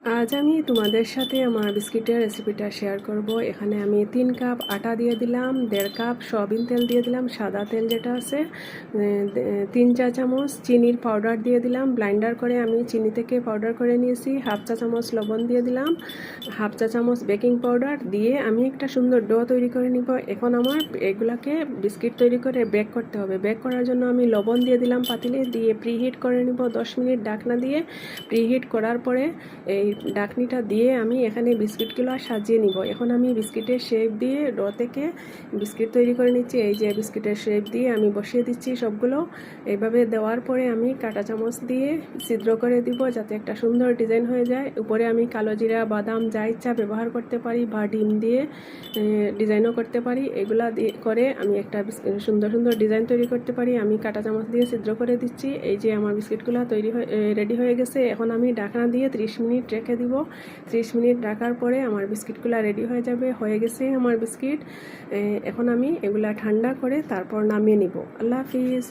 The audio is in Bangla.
আজ আমি তোমাদের সাথে আমার বিস্কিটের রেসিপিটা শেয়ার করব। এখানে আমি 3 কাপ আটা দিয়ে দিলাম, 1.5 কাপ সয়াবিন তেল দিয়ে দিলাম, সাদা তেল যেটা আছে, 3 চা চামচ চিনির পাউডার দিয়ে দিলাম। ব্লাইন্ডার করে আমি চিনি থেকে পাউডার করে নিয়েছি। 1/2 চা চামচ লবণ দিয়ে দিলাম, 1/2 চা চামচ বেকিং পাউডার দিয়ে আমি একটা সুন্দর ডো তৈরি করে নিব। এখন আমার এগুলাকে বিস্কিট তৈরি করে বেক করতে হবে। বেক করার জন্য আমি লবণ দিয়ে দিলাম পাতিলে, দিয়ে প্রিহিট করে নিব 10 মিনিট ঢাকনা দিয়ে। প্রিহিট করার পরে এই ঢাকনিটা দিয়ে আমি এখানে বিস্কিটগুলো সাজিয়ে নিব। এখন আমি বিস্কিটের শেপ দিয়ে ডো থেকে বিস্কিট তৈরি করে নিচ্ছি। এই যে বিস্কিটের শেপ দিয়ে আমি বসিয়ে দিচ্ছি সবগুলো। এইভাবে দেওয়ার পরে আমি কাঁটা চামচ দিয়ে ছিদ্র করে দিব যাতে একটা সুন্দর ডিজাইন হয়ে যায়। উপরে আমি কালো জিরা, বাদাম যা ইচ্ছা ব্যবহার করতে পারি বা ডিম দিয়ে ডিজাইনও করতে পারি। এগুলা দিয়ে করে আমি একটা সুন্দর সুন্দর ডিজাইন তৈরি করতে পারি। আমি কাঁটা চামচ দিয়ে ছিদ্র করে দিচ্ছি। এই যে আমার বিস্কিটগুলো রেডি হয়ে গেছে। এখন আমি ঢাকনা দিয়ে 30 মিনিট রেখে দিব। 30 মিনিট রাখার পরে আমার বিস্কিটগুলো রেডি হয়ে যাবে। হয়ে গেছে আমার বিস্কিট। এখন আমি এগুলা ঠান্ডা করে তারপর নামিয়ে নিব। আল্লাহ হাফিজ।